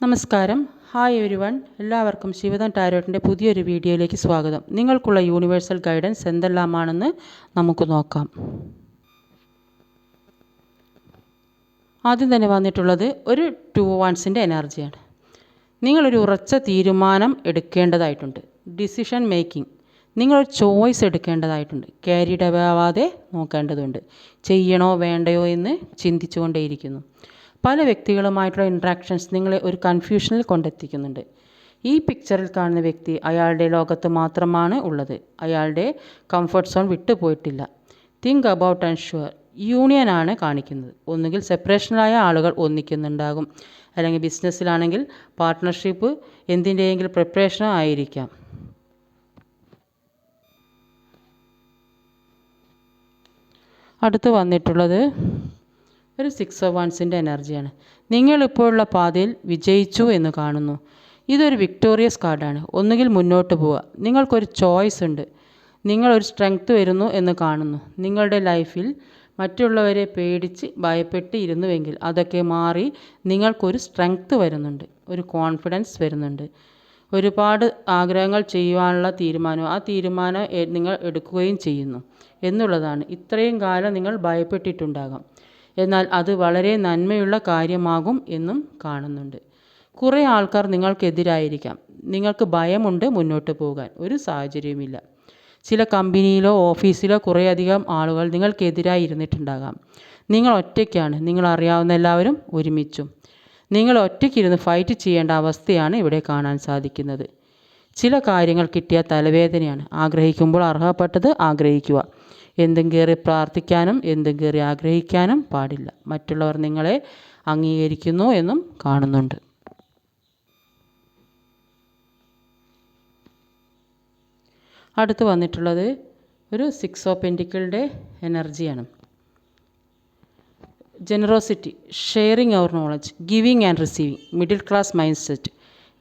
നമസ്കാരം. Hi everyone. എല്ലാവർക്കും ശിവദം ടാരോട്ടിൻ്റെ പുതിയൊരു വീഡിയോയിലേക്ക് സ്വാഗതം. നിങ്ങൾക്കുള്ള യൂണിവേഴ്സൽ ഗൈഡൻസ് എന്തെല്ലാമാണെന്ന് നമുക്ക് നോക്കാം. ആദ്യം തന്നെ വന്നിട്ടുള്ളത് ഒരു 2 wandsൻ്റെ എനർജിയാണ്. നിങ്ങളൊരു ഉറച്ച തീരുമാനം എടുക്കേണ്ടതായിട്ടുണ്ട്. ഡിസിഷൻ മേക്കിംഗ്, നിങ്ങളൊരു ചോയ്സ് എടുക്കേണ്ടതായിട്ടുണ്ട്. ക്യാരിഡ് അവേ ആവാതെ നോക്കേണ്ടതുണ്ട്. ചെയ്യണോ വേണ്ടയോ എന്ന് ചിന്തിച്ചുകൊണ്ടേയിരിക്കുന്നു. പല വ്യക്തികളുമായിട്ടുള്ള ഇൻട്രാക്ഷൻസ് നിങ്ങളെ ഒരു കൺഫ്യൂഷനിൽ കൊണ്ടെത്തിക്കുന്നുണ്ട്. ഈ പിക്ചറിൽ കാണുന്ന വ്യക്തി അയാളുടെ ലോകത്ത് മാത്രമാണ് ഉള്ളത്. അയാളുടെ കംഫർട്ട് സോൺ വിട്ടുപോയിട്ടില്ല. Think about and sure. യൂണിയനാണ് കാണിക്കുന്നത്. ഒന്നുകിൽ സെപ്പറേഷനിലായ ആളുകൾ ഒന്നിക്കുന്നുണ്ടാകും, അല്ലെങ്കിൽ ബിസിനസ്സിലാണെങ്കിൽ പാർട്ട്ണർഷിപ്പ് എന്തിൻ്റെയെങ്കിലും പ്രിപ്പറേഷനോ ആയിരിക്കാം. അടുത്ത് വന്നിട്ടുള്ളത് ഒരു 6 of wandsൻ്റെ എനർജിയാണ്. നിങ്ങളിപ്പോഴുള്ള പാതയിൽ വിജയിച്ചു എന്ന് കാണുന്നു. ഇതൊരു വിക്ടോറിയസ് കാർഡാണ്. ഒന്നുകിൽ മുന്നോട്ട് പോവുക. നിങ്ങൾക്കൊരു ചോയ്സ് ഉണ്ട്. നിങ്ങളൊരു സ്ട്രെങ്ത് വരുന്നു എന്ന് കാണുന്നു. നിങ്ങളുടെ ലൈഫിൽ മറ്റുള്ളവരെ പേടിച്ച് ഭയപ്പെട്ട് ഇരുന്നുവെങ്കിൽ അതൊക്കെ മാറി നിങ്ങൾക്കൊരു സ്ട്രെങ്ത് വരുന്നുണ്ട്, ഒരു കോൺഫിഡൻസ് വരുന്നുണ്ട്. ഒരുപാട് ആഗ്രഹങ്ങൾ ചെയ്യുവാനുള്ള തീരുമാനം, ആ തീരുമാനം നിങ്ങൾ എടുക്കുകയും ചെയ്യുന്നു എന്നുള്ളതാണ്. ഇത്രയും കാലം നിങ്ങൾ ഭയപ്പെട്ടിട്ടുണ്ടാകാം, എന്നാൽ അത് വളരെ നന്മയുള്ള കാര്യമാകും എന്നും കാണുന്നുണ്ട്. കുറേ ആൾക്കാർ നിങ്ങൾക്കെതിരായിരിക്കാം. നിങ്ങൾക്ക് ഭയമുണ്ട് മുന്നോട്ട് പോകാൻ, ഒരു സാഹചര്യവുമില്ല. ചില കമ്പനിയിലോ ഓഫീസിലോ കുറേയധികം ആളുകൾ നിങ്ങൾക്കെതിരായി ഇരുന്നിട്ടുണ്ടാകാം. നിങ്ങൾ ഒറ്റയ്ക്കാണ്, നിങ്ങൾ അറിയാവുന്ന എല്ലാവരും ഒരുമിച്ചും. നിങ്ങൾ ഒറ്റയ്ക്കിരുന്ന് ഫൈറ്റ് ചെയ്യേണ്ട അവസ്ഥയാണ് ഇവിടെ കാണാൻ സാധിക്കുന്നത്. ചില കാര്യങ്ങൾ കിട്ടിയ തലവേദനയാണ്. ആഗ്രഹിക്കുമ്പോൾ അർഹപ്പെട്ടത് ആഗ്രഹിക്കുക. എന്തും കയറി പ്രാർത്ഥിക്കാനും എന്തും കയറി ആഗ്രഹിക്കാനും പാടില്ല. മറ്റുള്ളവർ നിങ്ങളെ അംഗീകരിക്കുന്നു എന്നും കാണുന്നുണ്ട്. അടുത്ത് വന്നിട്ടുള്ളത് ഒരു 6 of Pentaclesൻ്റെ എനർജിയാണ്. Generosity, sharing our knowledge, giving and receiving, middle class mindset.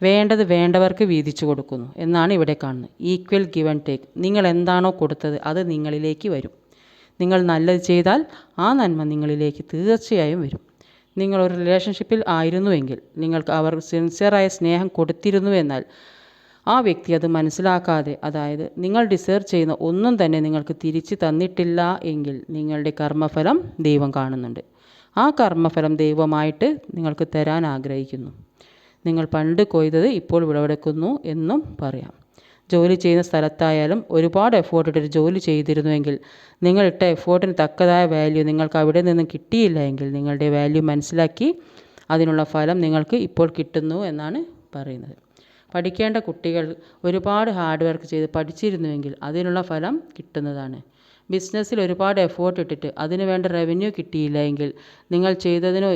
വേണ്ടത് വേണ്ടവർക്ക് വീതിച്ചു കൊടുക്കുന്നു എന്നാണ് ഇവിടെ കാണുന്നത്. Equal give and take. നിങ്ങൾ എന്താണോ കൊടുത്തത് അത് നിങ്ങളിലേക്ക് വരും. നിങ്ങൾ നല്ലത് ചെയ്താൽ ആ നന്മ നിങ്ങളിലേക്ക് തീർച്ചയായും വരും. നിങ്ങളൊരു റിലേഷൻഷിപ്പിൽ ആയിരുന്നുവെങ്കിൽ നിങ്ങൾക്ക് അവർ സിൻസിയറായ സ്നേഹം കൊടുത്തിരുന്നു എന്നാൽ ആ വ്യക്തി അത് മനസ്സിലാക്കാതെ, അതായത് നിങ്ങൾ ഡിസേർവ് ചെയ്യുന്ന ഒന്നും തന്നെ നിങ്ങൾക്ക് തിരിച്ചു തന്നിട്ടില്ല എങ്കിൽ നിങ്ങളുടെ കർമ്മഫലം ദൈവം കാണുന്നുണ്ട്. ആ കർമ്മഫലം ദൈവമായിട്ട് നിങ്ങൾക്ക് തരാൻ ആഗ്രഹിക്കുന്നു. നിങ്ങൾ പണ്ട് കൊയ്തത് ഇപ്പോൾ വിളവെടുക്കുന്നു എന്നും പറയാം. ജോലി ചെയ്യുന്ന സ്ഥലത്തായാലും ഒരുപാട് എഫേർട്ട് ഇട്ടൊരു ജോലി ചെയ്തിരുന്നുവെങ്കിൽ നിങ്ങളിട്ട എഫേർട്ടിന് തക്കതായ വാല്യൂ നിങ്ങൾക്ക് അവിടെ നിന്നും കിട്ടിയില്ല എങ്കിൽ നിങ്ങളുടെ വാല്യൂ മനസ്സിലാക്കി അതിനുള്ള ഫലം നിങ്ങൾക്ക് ഇപ്പോൾ കിട്ടുന്നു എന്നാണ് പറയുന്നത്. പഠിക്കേണ്ട കുട്ടികൾ ഒരുപാട് ഹാർഡ് വർക്ക് ചെയ്ത് പഠിച്ചിരുന്നുവെങ്കിൽ അതിനുള്ള ഫലം കിട്ടുന്നതാണ്. ബിസിനസ്സിൽ ഒരുപാട് എഫേർട്ട് ഇട്ടിട്ട് അതിന് വേണ്ട റവന്യൂ കിട്ടിയില്ല എങ്കിൽ നിങ്ങൾ ചെയ്തതിന്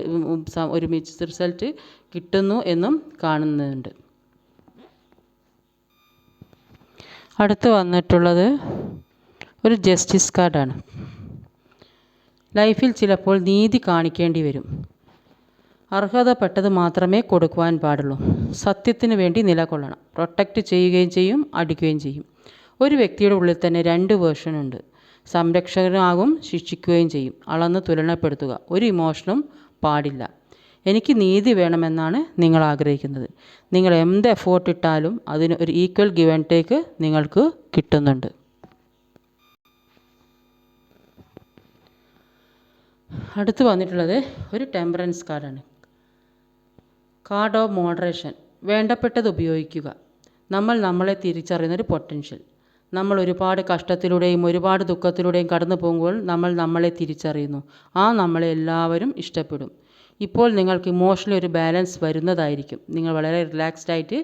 ഒരു മിക്സ്ഡ് റിസൾട്ട് കിട്ടുന്നു എന്നും കാണുന്നുണ്ട്. അടുത്ത് വന്നിട്ടുള്ളത് ഒരു ജസ്റ്റിസ് കാർഡാണ്. ലൈഫിൽ ചിലപ്പോൾ നീതി കാണിക്കേണ്ടി വരും. അർഹതപ്പെട്ടത് മാത്രമേ കൊടുക്കുവാൻ പാടുള്ളൂ. സത്യത്തിന് വേണ്ടി നിലകൊള്ളണം. പ്രൊട്ടക്റ്റ് ചെയ്യുകയും ചെയ്യും, അടിക്കുകയും ചെയ്യും. ഒരു വ്യക്തിയുടെ ഉള്ളിൽ തന്നെ 2 വേർഷനുണ്ട്. സംരക്ഷകനാകും, ശിക്ഷിക്കുകയും ചെയ്യും. അളന്ന് തുലനപ്പെടുത്തുക. ഒരു ഇമോഷനും പാടില്ല. എനിക്ക് നീതി വേണമെന്നാണ് നിങ്ങൾ ആഗ്രഹിക്കുന്നത്. നിങ്ങൾ എന്ത് എഫേർട്ട് ഇട്ടാലും അതിന് ഒരു ഈക്വൽ ഗിവ് ആൻഡ് ടേക്ക് നിങ്ങൾക്ക് കിട്ടുന്നുണ്ട്. അടുത്ത് വന്നിട്ടുള്ളത് ഒരു ടെമ്പറൻസ് കാർഡാണ്. Card of moderation. വേണ്ടപ്പെട്ടത് ഉപയോഗിക്കുക. നമ്മൾ നമ്മളെ തിരിച്ചറിയുന്നൊരു പൊട്ടൻഷ്യൽ. നമ്മൾ ഒരുപാട് കഷ്ടത്തിലൂടെയും ഒരുപാട് ദുഃഖത്തിലൂടെയും കടന്നു പോകുമ്പോൾ നമ്മൾ നമ്മളെ തിരിച്ചറിയുന്നു. ആ നമ്മളെ എല്ലാവരും ഇഷ്ടപ്പെടും. ഇപ്പോൾ നിങ്ങൾക്ക് ഇമോഷണലി ഒരു ബാലൻസ് വരുന്നതായിരിക്കും. നിങ്ങൾ വളരെ റിലാക്സ്ഡ് ആയിട്ട്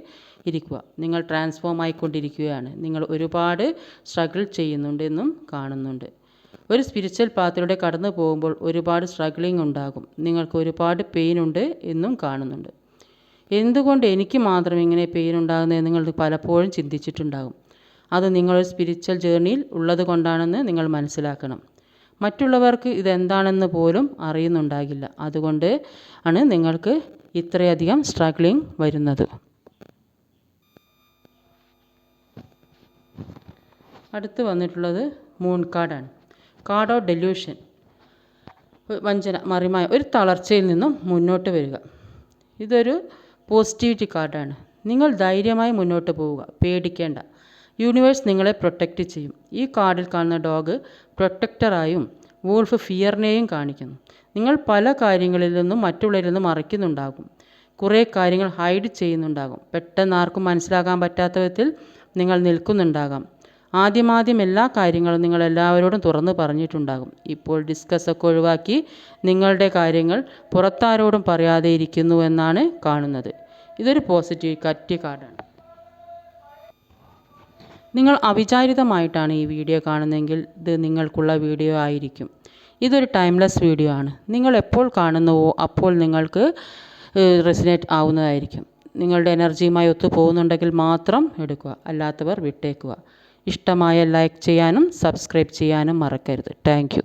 ഇരിക്കുക. നിങ്ങൾ ട്രാൻസ്ഫോം ആയിക്കൊണ്ടിരിക്കുകയാണ്. നിങ്ങൾ ഒരുപാട് സ്ട്രഗിൾ ചെയ്യുന്നുണ്ടെന്നും കാണുന്നുണ്ട്. ഒരു സ്പിരിച്വൽ പാത്തിലൂടെ കടന്നു പോകുമ്പോൾ ഒരുപാട് സ്ട്രഗ്ലിംഗ് ഉണ്ടാകും. നിങ്ങൾക്ക് ഒരുപാട് പെയിൻ ഉണ്ട് എന്നും കാണുന്നുണ്ട്. എന്തുകൊണ്ട് എനിക്ക് മാത്രം ഇങ്ങനെ പെയിൻ ഉണ്ടാകുന്നത് നിങ്ങൾ പലപ്പോഴും ചിന്തിച്ചിട്ടുണ്ടാകും. അത് നിങ്ങളൊരു സ്പിരിച്വൽ ജേർണിയിൽ ഉള്ളത് കൊണ്ടാണെന്ന് നിങ്ങൾ മനസ്സിലാക്കണം. മറ്റുള്ളവർക്ക് ഇതെന്താണെന്ന് പോലും അറിയുന്നുണ്ടാകില്ല. അതുകൊണ്ട് ആണ് നിങ്ങൾക്ക് ഇത്രയധികം സ്ട്രഗ്ലിംഗ് വരുന്നത്. അടുത്ത് വന്നിട്ടുള്ളത് മൂൺ കാർഡാണ്. Card of delusion. വഞ്ചന, മറിമായ ഒരു തളർച്ചയിൽ നിന്നും മുന്നോട്ട് വരിക. ഇതൊരു പോസിറ്റിവിറ്റി കാർഡാണ്. നിങ്ങൾ ധൈര്യമായി മുന്നോട്ട് പോവുക, പേടിക്കേണ്ട. യൂണിവേഴ്സ് നിങ്ങളെ പ്രൊട്ടക്റ്റ് ചെയ്യും. ഈ കാർഡിൽ കാണുന്ന ഡോഗ് പ്രൊട്ടക്ടറായും വൂൾഫ് ഫിയറിനെയും കാണിക്കുന്നു. നിങ്ങൾ പല കാര്യങ്ങളിൽ നിന്നും മറ്റുള്ളവരിൽ നിന്നും മറയ്ക്കുന്നുണ്ടാകും. കുറേ കാര്യങ്ങൾ ഹൈഡ് ചെയ്യുന്നുണ്ടാകും. പെട്ടെന്ന് ആർക്കും മനസ്സിലാക്കാൻ പറ്റാത്ത വിധത്തിൽ നിങ്ങൾ നിൽക്കുന്നുണ്ടാകാം. ആദ്യം എല്ലാ കാര്യങ്ങളും നിങ്ങൾ എല്ലാവരോടും തുറന്ന് പറഞ്ഞിട്ടുണ്ടാകും. ഇപ്പോൾ ഡിസ്കസൊക്കെ ഒഴിവാക്കി നിങ്ങളുടെ കാര്യങ്ങൾ പുറത്താരോടും പറയാതെ ഇരിക്കുന്നു എന്നാണ് കാണുന്നത്. ഇതൊരു പോസിറ്റിവിറ്റി കാർഡാണ്. നിങ്ങൾ അവിചാരിതമായിട്ടാണ് ഈ വീഡിയോ കാണുന്നതെങ്കിൽ ഇത് നിങ്ങൾക്കുള്ള വീഡിയോ ആയിരിക്കും. ഇതൊരു ടൈംലെസ് വീഡിയോ ആണ്. നിങ്ങൾ എപ്പോൾ കാണുന്നുവോ അപ്പോൾ നിങ്ങൾക്ക് റെസിനേറ്റ് ആവുന്നതായിരിക്കും. നിങ്ങളുടെ എനർജിയുമായി ഒത്തു പോകുന്നുണ്ടെങ്കിൽ മാത്രം എടുക്കുക, അല്ലാത്തവർ വിട്ടേക്കുക. ഇഷ്ടമായ ലൈക്ക് ചെയ്യാനും സബ്സ്ക്രൈബ് ചെയ്യാനും മറക്കരുത്. Thank you.